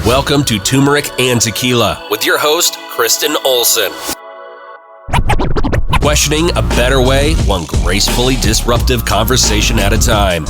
Welcome to Turmeric and Tequila with your host, Kristen Olson. Questioning a better way, one gracefully disruptive conversation at a time.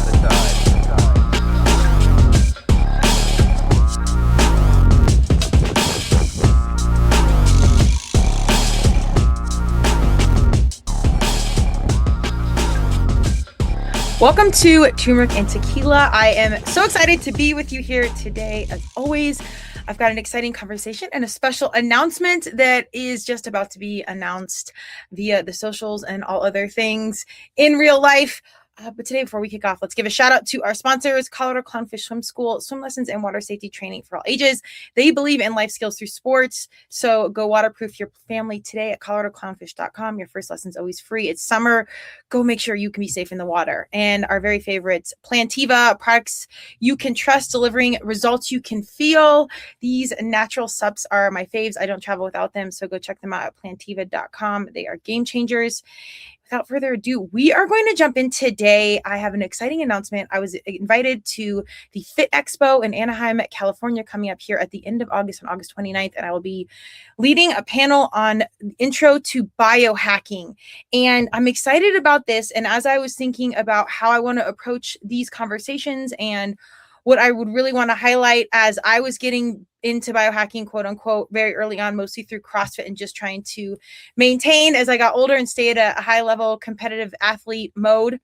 Welcome to Turmeric and Tequila. I am so excited to be with you here today. As always, I've got an exciting conversation and a special announcement that is just about to be announced via the socials and all other things in real life. But today, before we kick off, let's give a shout out to our sponsors, Colorado Clownfish Swim School, swim lessons and water safety training for all ages. They believe in life skills through sports. So go waterproof your family today at coloradoclownfish.com. Your first lesson's always free. It's summer. Go make sure you can be safe in the water. And our very favorite Plantiva products you can trust, delivering results you can feel. These natural subs are my faves. I don't travel without them. So go check them out at plantiva.com. They are game changers. Without further ado, we are going to jump in today. I have an exciting announcement. I was invited to the Fit Expo in Anaheim, California, coming up here at the end of August, on August 29th, and I will be leading a panel on intro to biohacking. And I'm excited about this. And as I was thinking about how I want to approach these conversations and what I would really want to highlight as I was getting into biohacking, quote unquote, very early on, mostly through CrossFit and just trying to maintain as I got older and stay at a high level competitive athlete mode.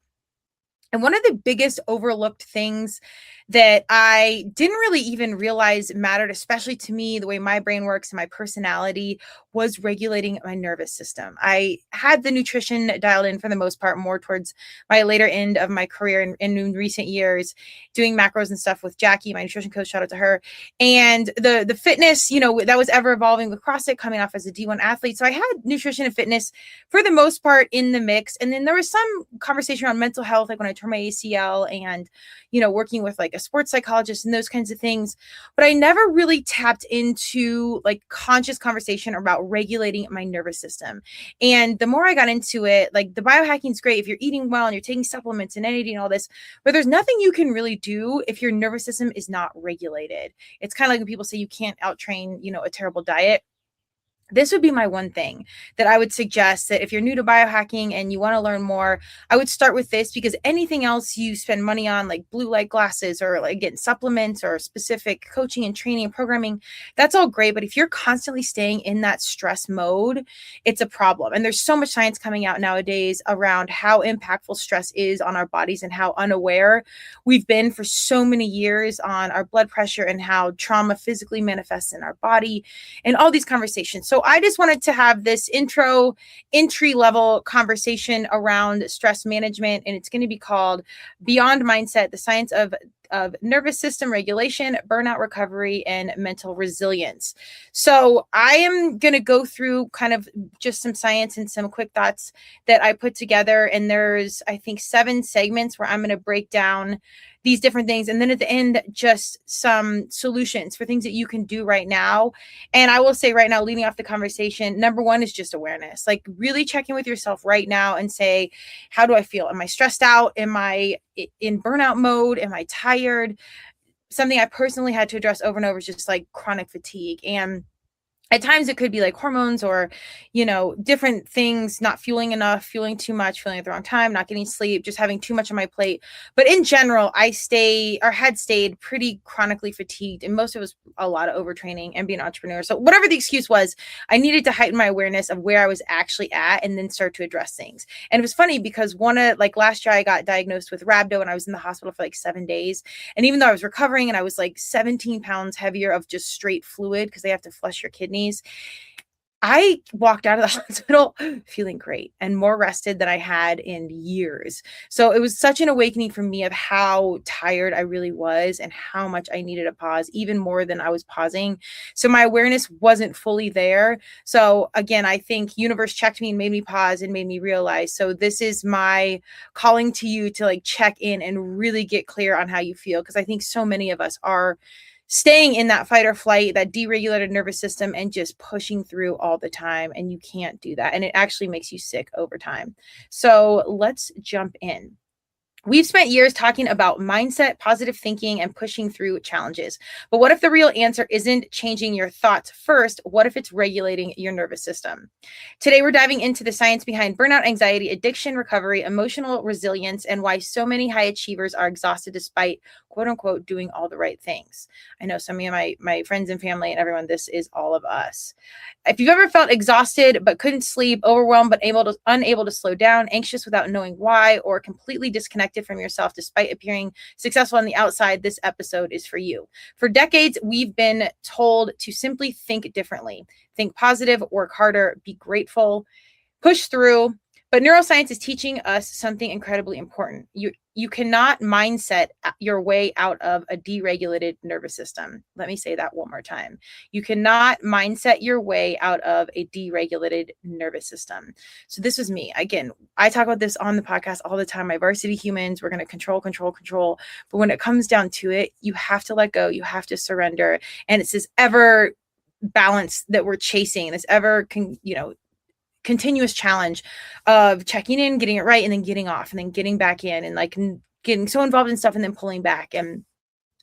And one of the biggest overlooked things that I didn't really even realize mattered, especially to me, the way my brain works and my personality, was regulating my nervous system. I had the nutrition dialed in for the most part, more towards my later end of my career in recent years, doing macros and stuff with Jackie, my nutrition coach, shout out to her. And the fitness, that was ever evolving with CrossFit, coming off as a D1 athlete. So I had nutrition and fitness for the most part in the mix. And then there was some conversation around mental health, like when I tore my ACL and, working with like a sports psychologist and those kinds of things. But I never really tapped into like conscious conversation about regulating my nervous system. And the more I got into it, like the biohacking is great if you're eating well and you're taking supplements and NAD and all this, but there's nothing you can really do if your nervous system is not regulated. It's kind of like when people say you can't outtrain, a terrible diet. This would be my one thing that I would suggest, that if you're new to biohacking and you want to learn more, I would start with this, because anything else you spend money on, like blue light glasses or like getting supplements or specific coaching and training and programming, that's all great. But if you're constantly staying in that stress mode, it's a problem. And there's so much science coming out nowadays around how impactful stress is on our bodies and how unaware we've been for so many years on our blood pressure and how trauma physically manifests in our body and all these conversations. So I just wanted to have this entry level conversation around stress management, and it's going to be called Beyond Mindset, the Science of nervous system regulation, burnout recovery, and mental resilience. So I am going to go through kind of just some science and some quick thoughts that I put together. And there's, I think, 7 segments where I'm going to break down these different things. And then at the end, just some solutions for things that you can do right now. And I will say right now, leading off the conversation, number 1 is just awareness, like really checking with yourself right now and say, how do I feel? Am I stressed out? Am I in burnout mode? Am I tired? Something I personally had to address over and over is just like chronic fatigue. And at times it could be like hormones or, different things, not fueling enough, fueling too much, fueling at the wrong time, not getting sleep, just having too much on my plate. But in general, I had stayed pretty chronically fatigued, and most of it was a lot of overtraining and being an entrepreneur. So whatever the excuse was, I needed to heighten my awareness of where I was actually at and then start to address things. And it was funny because last year I got diagnosed with rhabdo and I was in the hospital for like 7 days. And even though I was recovering and I was like 17 pounds heavier of just straight fluid, because they have to flush your kidneys, I walked out of the hospital feeling great and more rested than I had in years. So it was such an awakening for me of how tired I really was and how much I needed a pause, even more than I was pausing. So my awareness wasn't fully there. So again, I think universe checked me and made me pause and made me realize. So this is my calling to you to like check in and really get clear on how you feel. Because I think so many of us are staying in that fight or flight, that deregulated nervous system, and just pushing through all the time. And you can't do that. And it actually makes you sick over time. So let's jump in. We've spent years talking about mindset, positive thinking, and pushing through challenges. But what if the real answer isn't changing your thoughts first? What if it's regulating your nervous system? Today, we're diving into the science behind burnout, anxiety, addiction, recovery, emotional resilience, and why so many high achievers are exhausted despite, quote unquote, doing all the right things. I know some of my friends and family and everyone, this is all of us. If you've ever felt exhausted but couldn't sleep, overwhelmed but unable to slow down, anxious without knowing why, or completely disconnected from yourself despite appearing successful on the outside, this episode is for you. For decades, we've been told to simply think differently, think positive, work harder, be grateful, push through. But neuroscience is teaching us something incredibly important. You cannot mindset your way out of a deregulated nervous system. Let me say that one more time. You cannot mindset your way out of a deregulated nervous system. So this was me. Again, I talk about this on the podcast all the time. My varsity humans, we're going to control. But when it comes down to it, you have to let go. You have to surrender. And it's this ever balance that we're chasing, this ever, continuous challenge of checking in, getting it right, and then getting off, and then getting back in, and like getting so involved in stuff and then pulling back. And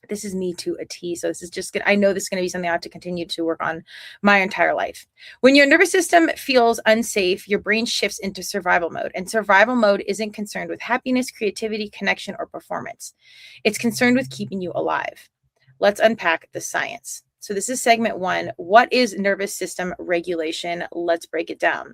this is me to a T. So this is just good. I know this is going to be something I have to continue to work on my entire life. When your nervous system feels unsafe, your brain shifts into survival mode. And survival mode isn't concerned with happiness, creativity, connection, or performance. It's concerned with keeping you alive. Let's unpack the science. So this is segment 1. What is nervous system regulation? Let's break it down.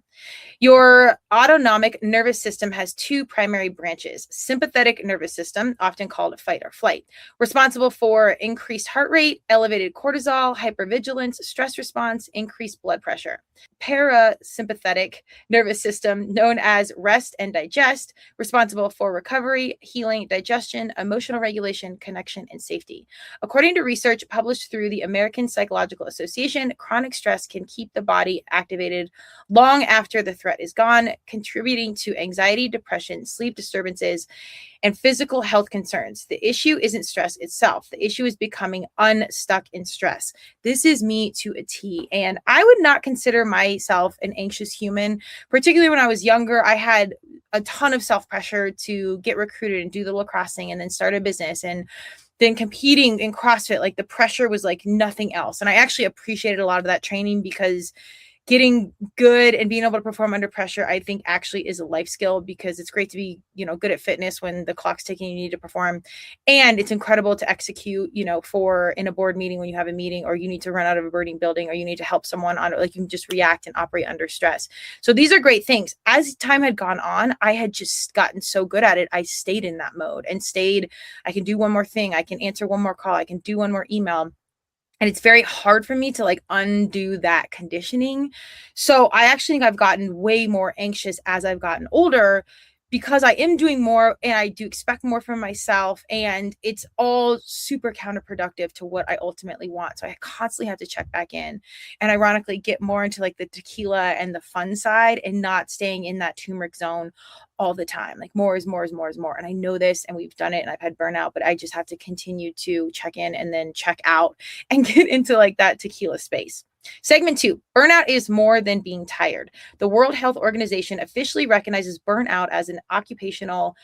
Your autonomic nervous system has 2 primary branches. Sympathetic nervous system, often called fight or flight, responsible for increased heart rate, elevated cortisol, hypervigilance, stress response, increased blood pressure. Parasympathetic nervous system, known as rest and digest, responsible for recovery, healing, digestion, emotional regulation, connection, and safety. According to research published through the American Psychological Association, chronic stress can keep the body activated long after the threat is gone, contributing to anxiety, depression, sleep disturbances, and physical health concerns. The issue isn't stress itself. The issue is becoming unstuck in stress. This is me to a T. And I would not consider myself an anxious human, particularly when I was younger. I had a ton of self-pressure to get recruited and do the lacrosse thing and then start a business, and then competing in CrossFit. Like, the pressure was like nothing else. And I actually appreciated a lot of that training, because getting good and being able to perform under pressure, I think, actually is a life skill, because it's great to be, good at fitness when the clock's ticking, you need to perform. And it's incredible to execute, for in a board meeting when you have a meeting, or you need to run out of a burning building, or you need to help someone on, like, you can just react and operate under stress. So these are great things. As time had gone on, I had just gotten so good at it. I stayed in that mode and I can do one more thing. I can answer one more call. I can do one more email. And it's very hard for me to undo that conditioning. So I actually think I've gotten way more anxious as I've gotten older, because I am doing more and I do expect more from myself, and it's all super counterproductive to what I ultimately want. So I constantly have to check back in, and ironically get more into the tequila and the fun side, and not staying in that turmeric zone all the time. Like, more is more is more is more. And I know this, and we've done it, and I've had burnout, but I just have to continue to check in and then check out and get into that tequila space. Segment 2, burnout is more than being tired. The World Health Organization officially recognizes burnout as an occupational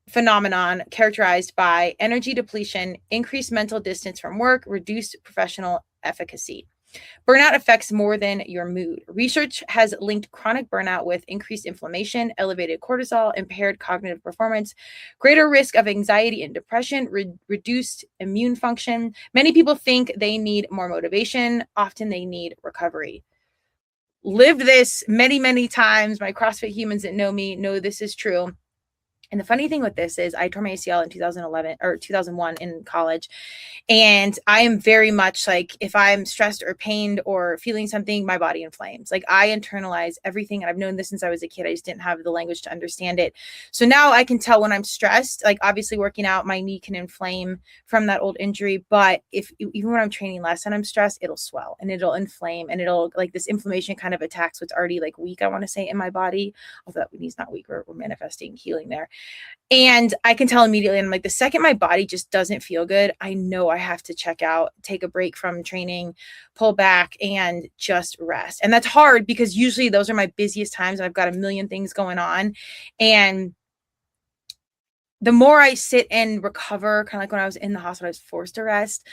phenomenon characterized by energy depletion, increased mental distance from work, reduced professional efficacy. Burnout affects more than your mood. Research has linked chronic burnout with increased inflammation, elevated cortisol, impaired cognitive performance, greater risk of anxiety and depression, reduced immune function. Many people think they need more motivation. Often they need recovery. Lived this many, many times. My CrossFit humans that know me know this is true. And the funny thing with this is I tore my ACL in 2011 or 2001 in college. And I am very much if I'm stressed or pained or feeling something, my body inflames. I internalize everything. And I've known this since I was a kid. I just didn't have the language to understand it. So now I can tell when I'm stressed. Obviously working out, my knee can inflame from that old injury. But even when I'm training less and I'm stressed, it'll swell and it'll inflame, and it'll this inflammation kind of attacks what's already weak, I want to say, in my body. Although that knee's not weak, we're manifesting healing there. And I can tell immediately. And I'm the second my body just doesn't feel good, I know I have to check out, take a break from training, pull back, and just rest. And that's hard, because usually those are my busiest times. I've got a million things going on. And the more I sit and recover, kind of like when I was in the hospital, I was forced to rest,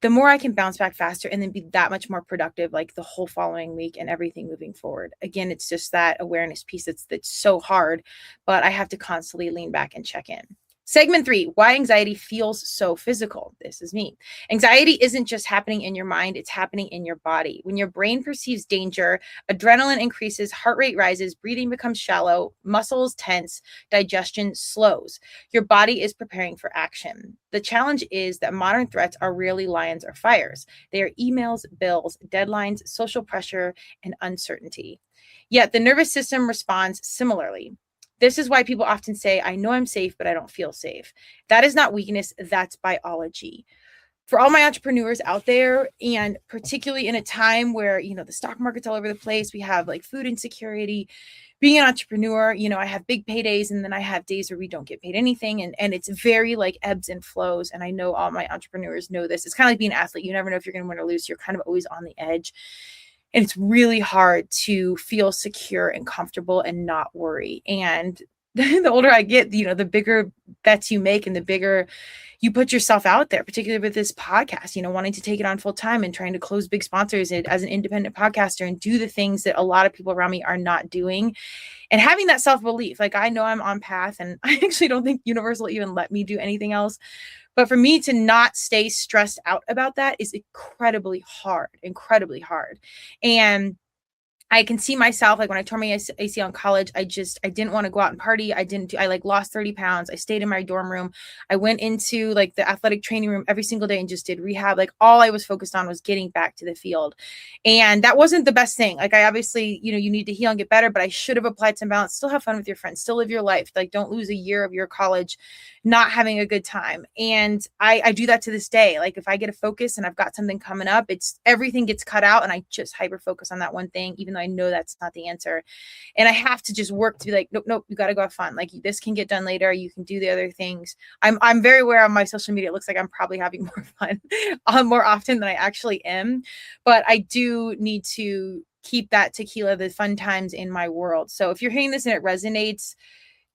the more I can bounce back faster and then be that much more productive, like the whole following week and everything moving forward. Again, it's just that awareness piece that's so hard, but I have to constantly lean back and check in. Segment 3, why anxiety feels so physical. This is me. Anxiety isn't just happening in your mind, it's happening in your body. When your brain perceives danger, adrenaline increases, heart rate rises, breathing becomes shallow, muscles tense, digestion slows. Your body is preparing for action. The challenge is that modern threats are rarely lions or fires. They are emails, bills, deadlines, social pressure, and uncertainty. Yet the nervous system responds similarly. This is why people often say, I know I'm safe, but I don't feel safe. That is not weakness, that's biology. For all my entrepreneurs out there, and particularly in a time where, the stock market's all over the place, we have like food insecurity, being an entrepreneur, I have big paydays and then I have days where we don't get paid anything. And it's very like ebbs and flows. And I know all my entrepreneurs know this. It's kind of like being an athlete. You never know if you're going to win or lose. You're kind of always on the edge. And it's really hard to feel secure and comfortable and not worry. And the older I get, the bigger bets you make and the bigger you put yourself out there, particularly with this podcast, wanting to take it on full time and trying to close big sponsors as an independent podcaster and do the things that a lot of people around me are not doing. And having that self-belief, like I know I'm on path and I actually don't think universe will even let me do anything else. But for me to not stay stressed out about that is incredibly hard. And I can see myself, like when I tore my ACL in college, I didn't want to go out and party. I lost 30 pounds. I stayed in my dorm room. I went into like the athletic training room every single day and just did rehab. Like all I was focused on was getting back to the field. And that wasn't the best thing. Like I obviously, you need to heal and get better, but I should have applied some balance, still have fun with your friends, still live your life. Like don't lose a year of your college not having a good time. And I do that to this day. Like if I get a focus and I've got something coming up, everything gets cut out and I just hyper focus on that one thing, even though I know that's not the answer. And I have to just work to be like, nope, you got to go have fun. Like this can get done later. You can do the other things. I'm very aware on my social media. It looks like I'm probably having more fun more often than I actually am. But I do need to keep that tequila, the fun times in my world. So if you're hearing this and it resonates,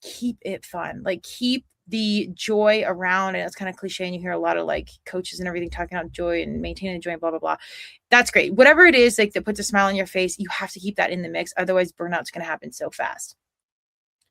keep it fun. Like keep the joy around. And it's kind of cliche. And you hear a lot of like coaches and everything talking about joy and maintaining joy and blah, blah, blah. That's great. Whatever it is like that puts a smile on your face, you have to keep that in the mix. Otherwise burnout's going to happen so fast.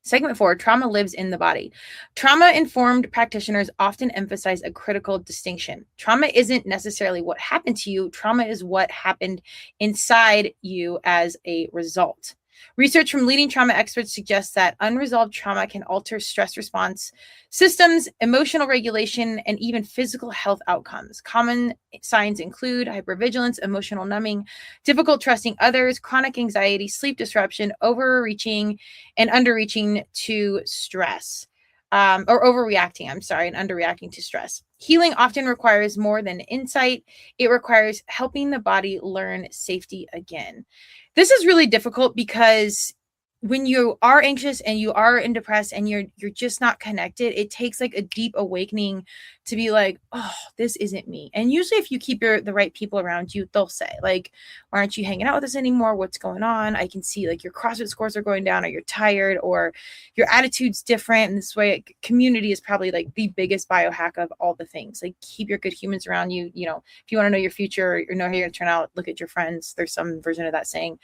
Segment 4, trauma lives in the body. Trauma-informed practitioners often emphasize a critical distinction. Trauma isn't necessarily what happened to you. Trauma is what happened inside you as a result. Research from leading trauma experts suggests that unresolved trauma can alter stress response systems, emotional regulation, and even physical health outcomes. Common signs include hypervigilance, emotional numbing, difficult trusting others, chronic anxiety, sleep disruption, overreaching, and underreaching to stress. Or overreacting, and underreacting to stress. Healing often requires more than insight. It requires helping the body learn safety again. This is really difficult because when you are anxious and you are depressed and you're just not connected, it takes like a deep awakening to be like, oh, this isn't me. And usually if you keep the right people around you, they'll say like, why aren't you hanging out with us anymore? What's going on? I can see like your CrossFit scores are going down, or you're tired, or your attitude's different. And this way, community is probably like the biggest biohack of all the things. Like keep your good humans around you. If you want to know your future or know how you're going to turn out, look at your friends. There's some version of that saying.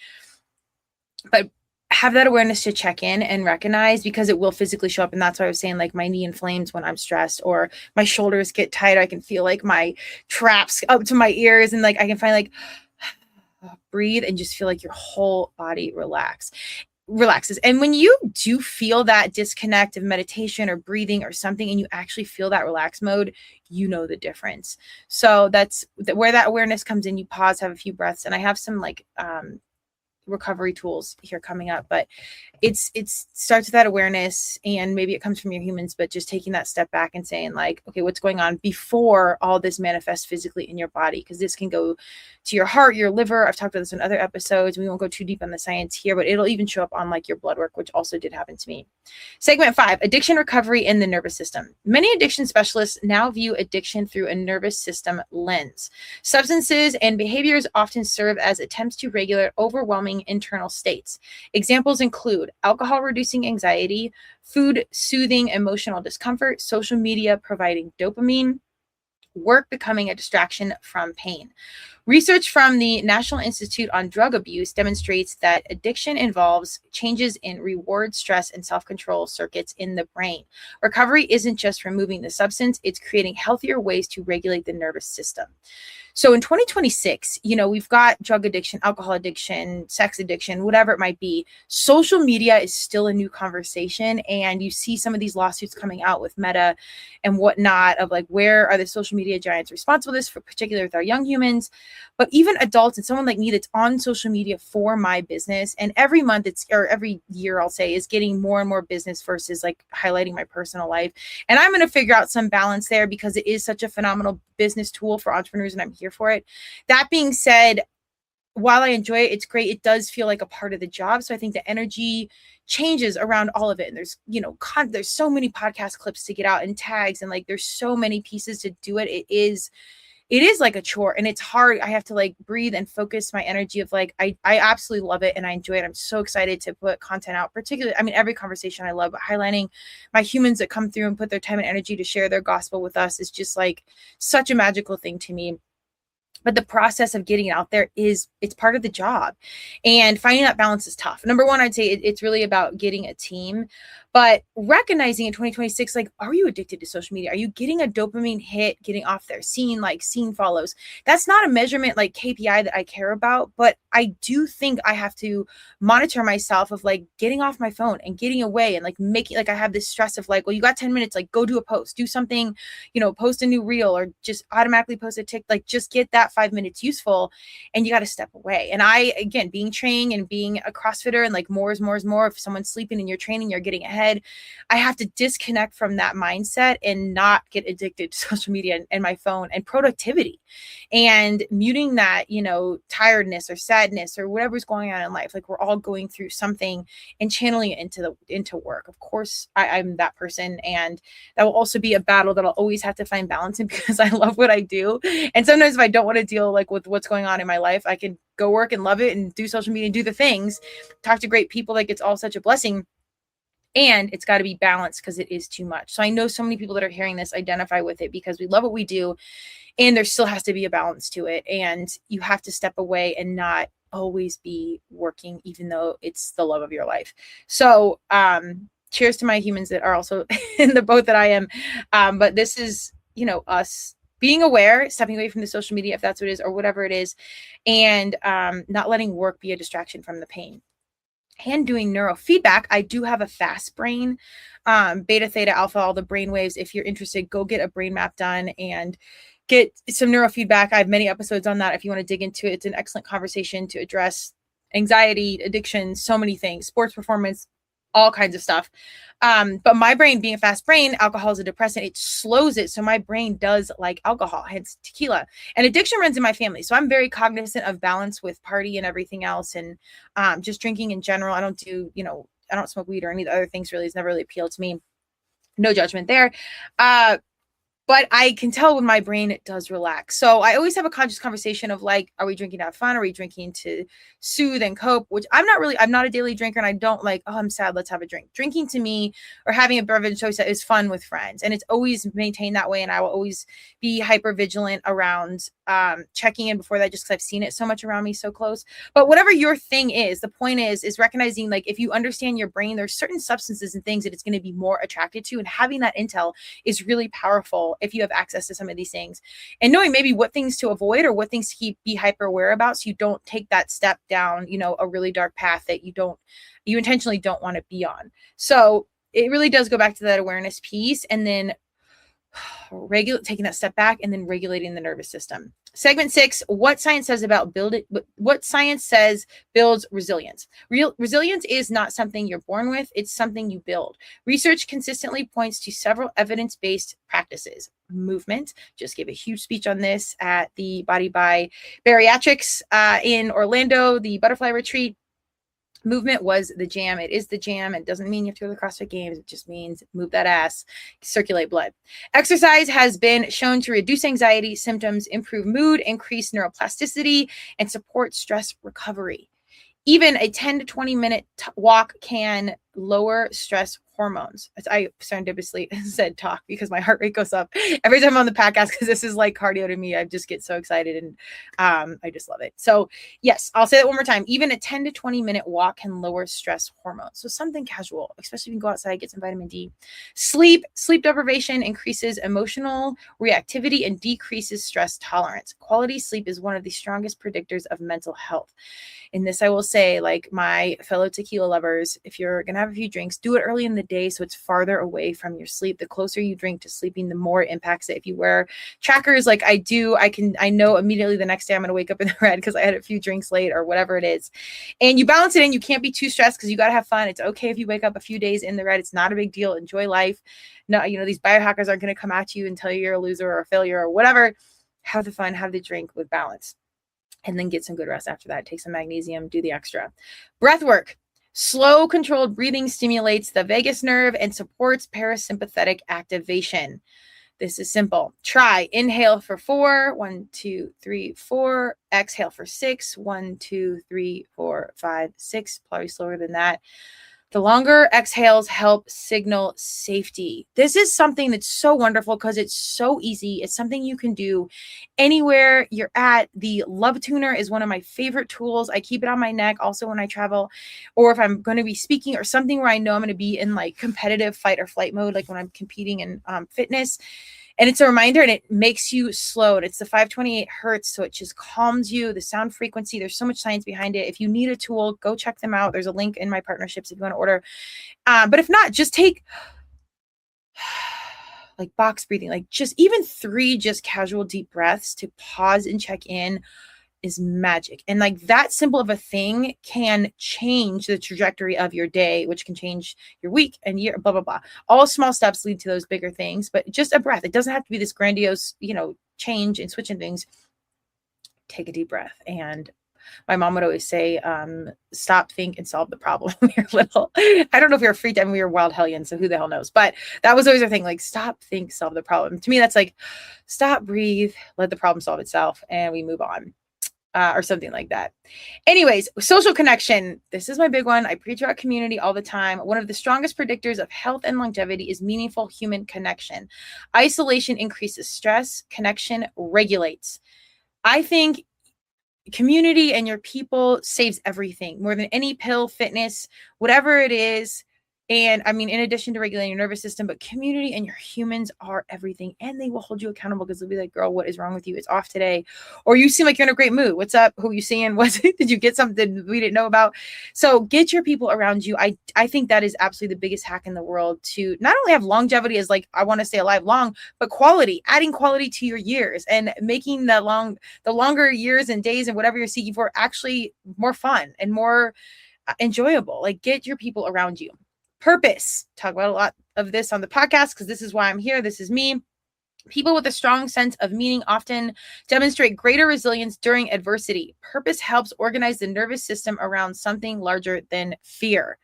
But have that awareness to check in and recognize, because it will physically show up. And that's why I was saying like my knee inflames when I'm stressed, or my shoulders get tight. I can feel like my traps up to my ears, and like I can find like breathe and just feel like your whole body relaxes. And when you do feel that disconnect of meditation or breathing or something, and you actually feel that relaxed mode, you know the difference. So that's where that awareness comes in. You pause, have a few breaths, and I have some like recovery tools here coming up, but it starts with that awareness, and maybe it comes from your humans, but just taking that step back and saying like, okay, what's going on before all this manifests physically in your body? Because this can go to your heart, your liver. I've talked about this in other episodes. We won't go too deep on the science here, but it'll even show up on like your blood work, which also did happen to me. Segment 5, addiction recovery in the nervous system. Many addiction specialists now view addiction through a nervous system lens. Substances and behaviors often serve as attempts to regulate overwhelming calming internal states. Examples include alcohol reducing anxiety, food soothing emotional discomfort, social media providing dopamine, work becoming a distraction from pain. Research from the National Institute on Drug Abuse demonstrates that addiction involves changes in reward, stress, and self-control circuits in the brain. Recovery isn't just removing the substance, it's creating healthier ways to regulate the nervous system. So in 2026, we've got drug addiction, alcohol addiction, sex addiction, whatever it might be. Social media is still a new conversation. And you see some of these lawsuits coming out with Meta and whatnot of like, where are the social media giants responsible for this, for particularly with our young humans, but even adults and someone like me that's on social media for my business. And every month or every year, I'll say, is getting more and more business versus like highlighting my personal life. And I'm going to figure out some balance there because it is such a phenomenal business tool for entrepreneurs and I'm here for it. That being said, while I enjoy it, it's great. It does feel like a part of the job. So I think the energy changes around all of it. And there's, there's so many podcast clips to get out and tags and like, there's so many pieces to do it. It is like a chore and it's hard. I have to like breathe and focus my energy of like, I absolutely love it and I enjoy it. I'm so excited to put content out, particularly, every conversation I love, but highlighting my humans that come through and put their time and energy to share their gospel with us is just like such a magical thing to me. But the process of getting it out there it's part of the job, and finding that balance is tough. Number one, I'd say it's really about getting a team, but recognizing in 2026, like, are you addicted to social media? Are you getting a dopamine hit, getting off there, seeing follows? That's not a measurement like KPI that I care about, but I do think I have to monitor myself of like getting off my phone and getting away and like making, like I have this stress of like, well, you got 10 minutes, like go do a post, do something, post a new reel or just automatically post a tick, like just get that 5 minutes useful and you got to step away. And I, again, being trained and being a CrossFitter and like more is more is more. If someone's sleeping in your training, you're getting ahead. I have to disconnect from that mindset and not get addicted to social media and my phone and productivity and muting that, tiredness or sadness or whatever's going on in life. Like we're all going through something and channeling it into work. Of course, I'm that person. And that will also be a battle that I'll always have to find balance in because I love what I do. And sometimes if I don't want to deal like with what's going on in my life, I can go work and love it and do social media and do the things, talk to great people. Like it's all such a blessing. And it's got to be balanced because it is too much. So I know so many people that are hearing this identify with it because we love what we do. And there still has to be a balance to it. And you have to step away and not always be working, even though it's the love of your life. So cheers to my humans that are also in the boat that I am. But this is, us being aware, stepping away from the social media, if that's what it is, or whatever it is, and not letting work be a distraction from the pain. And doing neurofeedback. I do have a fast brain, beta, theta, alpha, all the brain waves. If you're interested, go get a brain map done and get some neurofeedback. I have many episodes on that if you want to dig into it. It's an excellent conversation to address anxiety, addiction, so many things, sports performance, all kinds of stuff. But my brain, being a fast brain, alcohol is a depressant. It slows it. So my brain does like alcohol, hence tequila. And addiction runs in my family. So I'm very cognizant of balance with party and everything else. And just drinking in general. I don't do, I don't smoke weed or any of the other things really. It's never really appealed to me. No judgment there. But I can tell when my brain does relax. So I always have a conscious conversation of like, are we drinking to have fun? Are we drinking to soothe and cope? Which I'm not a daily drinker and I don't like, oh, I'm sad, let's have a drink. Drinking to me or having a beverage choice is fun with friends. And it's always maintained that way. And I will always be hyper vigilant around checking in before that just because I've seen it so much around me so close. But whatever your thing is, the point is recognizing like if you understand your brain, there's certain substances and things that it's going to be more attracted to. And having that intel is really powerful if you have access to some of these things and knowing maybe what things to avoid or what things to be hyper aware about. So you don't take that step down, a really dark path that you intentionally don't want to be on. So it really does go back to that awareness piece and then taking that step back and then regulating the nervous system. Segment 6, what science says builds resilience. Resilience is not something you're born with. It's something you build. Research consistently points to several evidence-based practices. Movement. Just gave a huge speech on this at the Body by Bariatrics in Orlando, the Butterfly Retreat. Movement was the jam. It is the jam. It doesn't mean you have to go to the CrossFit Games. It just means move that ass, circulate blood. Exercise has been shown to reduce anxiety symptoms, improve mood, increase neuroplasticity, and support stress recovery. Even a 10 to 20 minute walk can lower stress hormones. I serendipitously said talk because my heart rate goes up every time I'm on the podcast, because this is like cardio to me. I just get so excited, and I just love it. So yes, I'll say that one more time. Even a 10 to 20 minute walk can lower stress hormones. So something casual, especially if you can go outside, get some vitamin D. Sleep deprivation increases emotional reactivity and decreases stress tolerance. Quality sleep is one of the strongest predictors of mental health. In this, I will say, like my fellow tequila lovers, if you're going to have a few drinks, do it early in the day so it's farther away from your sleep. The closer you drink to sleeping, the more it impacts it. If you wear trackers like I do, I know immediately the next day I'm going to wake up in the red because I had a few drinks late or whatever it is. And you balance it in. You can't be too stressed because you got to have fun. It's okay if you wake up a few days in the red. It's not a big deal. Enjoy life. No, these biohackers aren't going to come at you and tell you you're a loser or a failure or whatever. Have the fun, have the drink with balance. And then get some good rest after that. Take some magnesium, do the extra. Breathwork. Slow, controlled breathing stimulates the vagus nerve and supports parasympathetic activation. This is simple. Try. Inhale for 4. 1, 2, 3, 4. Exhale for 6. 1, 2, 3, 4, 5, 6. Probably slower than that. The longer exhales help signal safety. This is something that's so wonderful because it's so easy. It's something you can do anywhere you're at. The Love Tuner is one of my favorite tools. I keep it on my neck also when I travel, or if I'm going to be speaking or something where I know I'm going to be in like competitive fight or flight mode, like when I'm competing in fitness. And it's a reminder, and it makes you slow. It's the 528 hertz, so it just calms you. The sound frequency, there's so much science behind it. If you need a tool, go check them out. There's a link in my partnerships if you want to order. But if not, just take like box breathing, like just even 3 just casual deep breaths to pause and check in is magic. And like that simple of a thing can change the trajectory of your day, which can change your week and year, blah, blah, blah. All small steps lead to those bigger things, but just a breath. It doesn't have to be this grandiose, change and switching things. Take a deep breath. And my mom would always say, stop, think, and solve the problem when you're little. I don't know if you're a freak, we were wild hellions, so who the hell knows? But that was always our thing, like stop, think, solve the problem. To me, that's like stop, breathe, let the problem solve itself, and we move on. Or something like that. Anyways, social connection. This is my big one. I preach about community all the time. One of the strongest predictors of health and longevity is meaningful human connection. Isolation increases stress. Connection regulates. I think community and your people saves everything more than any pill, fitness, whatever it is. And I mean, in addition to regulating your nervous system, but community and your humans are everything, and they will hold you accountable because they'll be like, girl, what is wrong with you? It's off today. Or you seem like you're in a great mood. What's up? Who are you seeing? Did you get something we didn't know about? So get your people around you. I think that is absolutely the biggest hack in the world to not only have longevity as like, I want to stay alive long, but quality, adding quality to your years and making the longer years and days and whatever you're seeking for actually more fun and more enjoyable. Like get your people around you. Purpose. Talk about a lot of this on the podcast because this is why I'm here. This is me. People with a strong sense of meaning often demonstrate greater resilience during adversity. Purpose helps organize the nervous system around something larger than fear.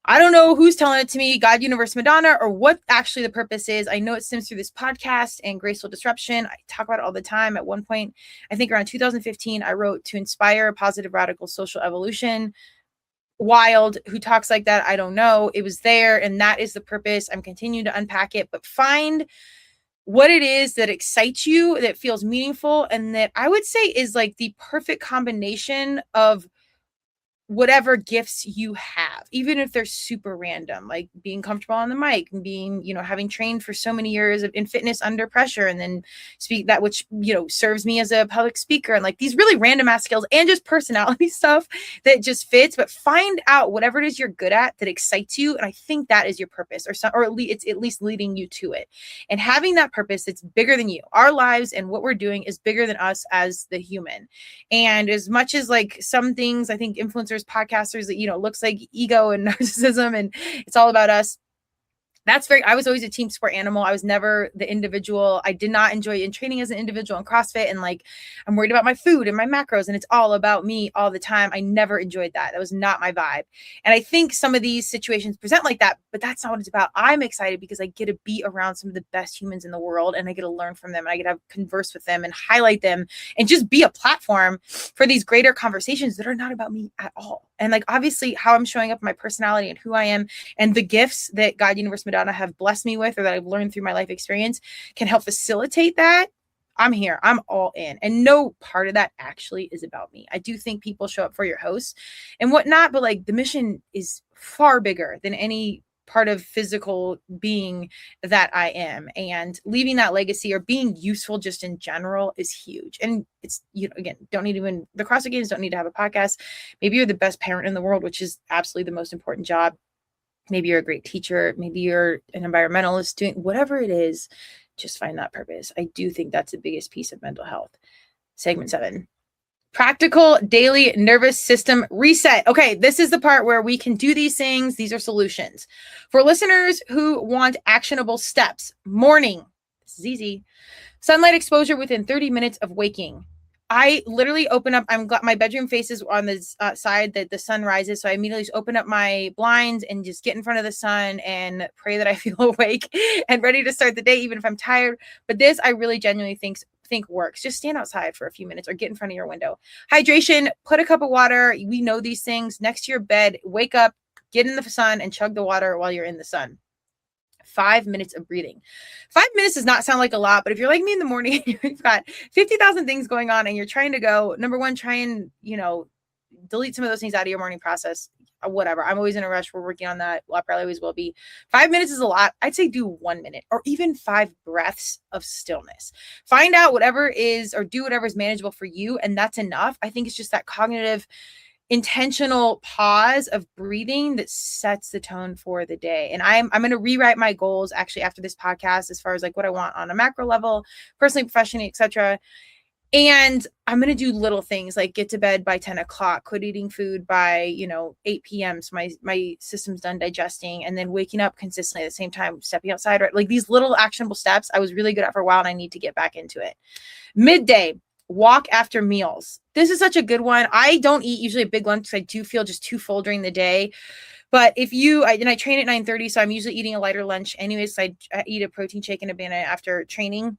I don't know who's telling it to me, God, universe, Madonna, or what actually the purpose is. I know it stems through this podcast and Graceful Disruption. I talk about it all the time. At one point, I think around 2015, I wrote To Inspire a Positive Radical Social Evolution. Wild, who talks like that? I don't know. It was there, and that is the purpose. I'm continuing to unpack it, but find what it is that excites you, that feels meaningful, and that I would say is like the perfect combination of whatever gifts you have, even if they're super random, like being comfortable on the mic and being, having trained for so many years in fitness under pressure and then speak that, which, serves me as a public speaker and like these really random ass skills and just personality stuff that just fits, but find out whatever it is you're good at that excites you. And I think that is your purpose or it's at least leading you to it. And having that purpose that's bigger than you, our lives and what we're doing is bigger than us as the human. And as much as like some things, I think influencers, podcasters that looks like ego and narcissism and it's all about us. I was always a team sport animal. I was never the individual. I did not enjoy in training as an individual in CrossFit. And like, I'm worried about my food and my macros and it's all about me all the time. I never enjoyed that. That was not my vibe. And I think some of these situations present like that, but that's not what it's about. I'm excited because I get to be around some of the best humans in the world and I get to learn from them and I get to converse with them and highlight them and just be a platform for these greater conversations that are not about me at all. And like, obviously how I'm showing up, my personality and who I am and the gifts that God, Universe, Madonna have blessed me with or that I've learned through my life experience can help facilitate that. I'm here. I'm all in. And no part of that actually is about me. I do think people show up for your hosts and whatnot, but like the mission is far bigger than any part of physical being that I am. And leaving that legacy or being useful just in general is huge. And it's, again, the CrossFit Games don't need to have a podcast. Maybe you're the best parent in the world, which is absolutely the most important job. Maybe you're a great teacher. Maybe you're an environmentalist, doing whatever it is, just find that purpose. I do think that's the biggest piece of mental health. Segment 7. Practical daily nervous system reset. Okay, this is the part where we can do these things. These are solutions. For listeners who want actionable steps, morning. This is easy. Sunlight exposure within 30 minutes of waking. I literally open up, my bedroom faces on the side that the sun rises. So I immediately just open up my blinds and just get in front of the sun and pray that I feel awake and ready to start the day, even if I'm tired. But this, I really genuinely think works. Just stand outside for a few minutes or get in front of your window. Hydration, put a cup of water. We know these things next to your bed, wake up, get in the sun and chug the water while you're in the sun. 5 minutes of breathing. 5 minutes does not sound like a lot, but if you're like me in the morning, you've got 50,000 things going on and you're trying to go, number one, try and, delete some of those things out of your morning process, whatever. I'm always in a rush. We're working on that. Well, I probably always will be. 5 minutes is a lot. I'd say do 1 minute or even 5 breaths of stillness. Find out whatever is, or do whatever is manageable for you. And that's enough. I think it's just that cognitive intentional pause of breathing that sets the tone for the day. And I'm going to rewrite my goals actually after this podcast, as far as like what I want on a macro level, personally, professionally, etc. And I'm going to do little things like get to bed by 10 o'clock, quit eating food by, 8 p.m. So my system's done digesting, and then waking up consistently at the same time, stepping outside, right? Like these little actionable steps I was really good at for a while and I need to get back into it. Midday. Walk after meals. This is such a good one. I don't eat usually a big lunch because I do feel just too full during the day. But if I train at 9:30, so I'm usually eating a lighter lunch anyways. So I eat a protein shake and a banana after training.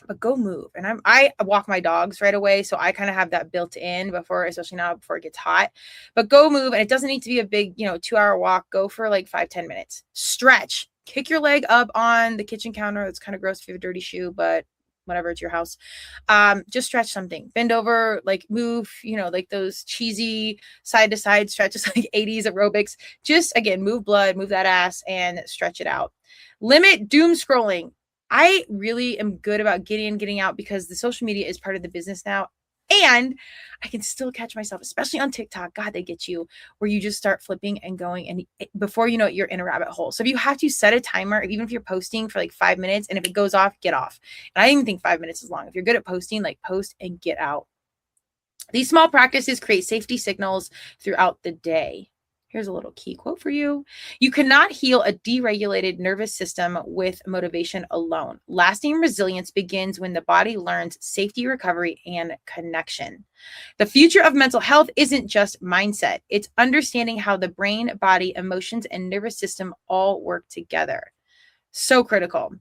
But go move. And I walk my dogs right away. So I kind of have that built in especially now before it gets hot. But go move. And it doesn't need to be a big, 2-hour walk. Go for like 5-10 minutes. Stretch. Kick your leg up on the kitchen counter. It's kind of gross if you have a dirty shoe, but whatever, it's your house. Just stretch something, bend over, like move, like those cheesy side to side stretches, like 80s aerobics. Just again, move blood, move that ass and stretch it out. Limit doom scrolling. I really am good about getting out because the social media is part of the business now. And I can still catch myself, especially on TikTok. God, they get you where you just start flipping and going. And before you know it, you're in a rabbit hole. So if you have to set a timer, even if you're posting for like 5 minutes, and if it goes off, get off. And I don't even think 5 minutes is long. If you're good at posting, like post and get out. These small practices create safety signals throughout the day. Here's a little key quote for you. You cannot heal a deregulated nervous system with motivation alone. Lasting resilience begins when the body learns safety, recovery, and connection. The future of mental health isn't just mindset. It's understanding how the brain, body, emotions, and nervous system all work together. So critical.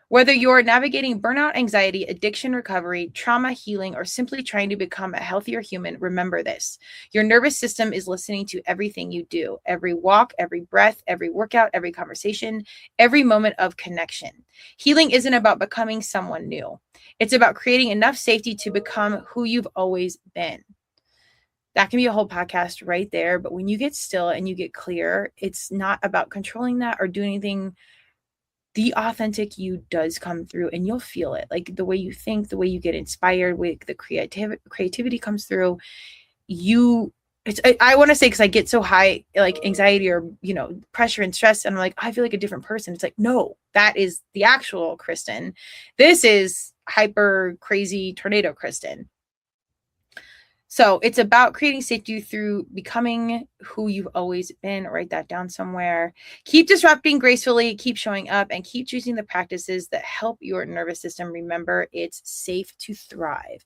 Whether you're navigating burnout, anxiety, addiction recovery, trauma healing, or simply trying to become a healthier human, remember this. Your nervous system is listening to everything you do, every walk, every breath, every workout, every conversation, every moment of connection. Healing isn't about becoming someone new. It's about creating enough safety to become who you've always been. That can be a whole podcast right there. But when you get still and you get clear, it's not about controlling that or doing anything. The authentic you does come through and you'll feel it. Like the way you think, the way you get inspired, with the creativity comes through. I want to say, because I get so high, like anxiety or, pressure and stress. And I'm like, I feel like a different person. It's like, no, that is the actual Kristen. This is hyper crazy tornado Kristen. So it's about creating safety through becoming who you've always been. Write that down somewhere. Keep disrupting gracefully, keep showing up, and keep choosing the practices that help your nervous system. Remember, it's safe to thrive.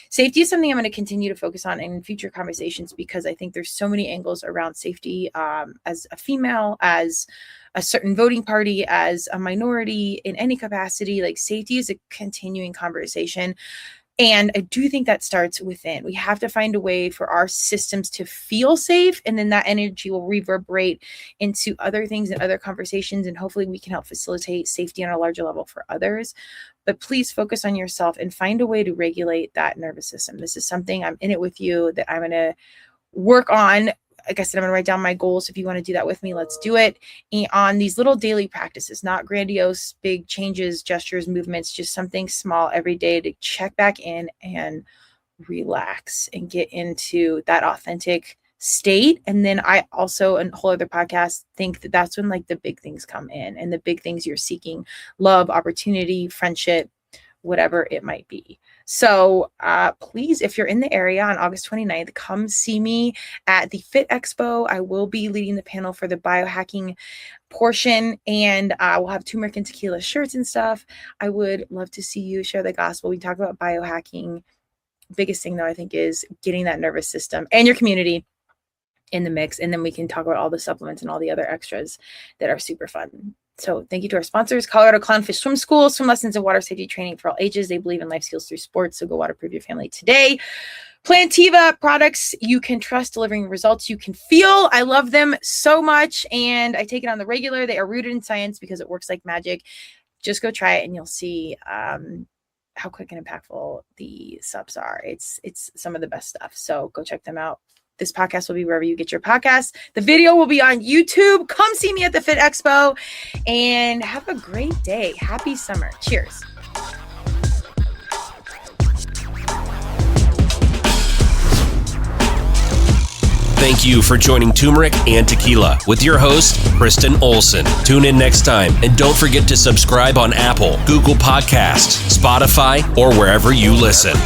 Safety is something I'm going to continue to focus on in future conversations because I think there's so many angles around safety as a female, as a certain voting party, as a minority in any capacity. Like, safety is a continuing conversation. And I do think that starts within. We have to find a way for our systems to feel safe, and then that energy will reverberate into other things and other conversations, and hopefully we can help facilitate safety on a larger level for others. But please focus on yourself and find a way to regulate that nervous system. This is something I'm in it with you that I'm going to work on. Like I said, I'm going to write down my goals. If you want to do that with me, let's do it. And on these little daily practices, not grandiose, big changes, gestures, movements, just something small every day to check back in and relax and get into that authentic state. And then I also, a whole other podcast, think that that's when like the big things come in, and the big things you're seeking: love, opportunity, friendship, whatever it might be. So please, if you're in the area on August 29th, come see me at the Fit Expo. I will be leading the panel for the biohacking portion, and we'll have turmeric and tequila shirts and stuff. I would love to see you share the gospel. We talk about biohacking. Biggest thing, though, I think, is getting that nervous system and your community in the mix. And then we can talk about all the supplements and all the other extras that are super fun. So thank you to our sponsors: Colorado Clownfish Swim School, swim lessons and water safety training for all ages. They believe in life skills through sports. So go waterproof your family today. Plantiva products you can trust, delivering results you can feel. I love them so much, and I take it on the regular. They are rooted in science because it works like magic. Just go try it and you'll see how quick and impactful the subs are. It's some of the best stuff. So go check them out. This podcast will be wherever you get your podcasts. The video will be on YouTube. Come see me at the Fit Expo and have a great day. Happy summer. Cheers. Thank you for joining Turmeric and Tequila with your host, Kristen Olson. Tune in next time, and don't forget to subscribe on Apple, Google Podcasts, Spotify, or wherever you listen.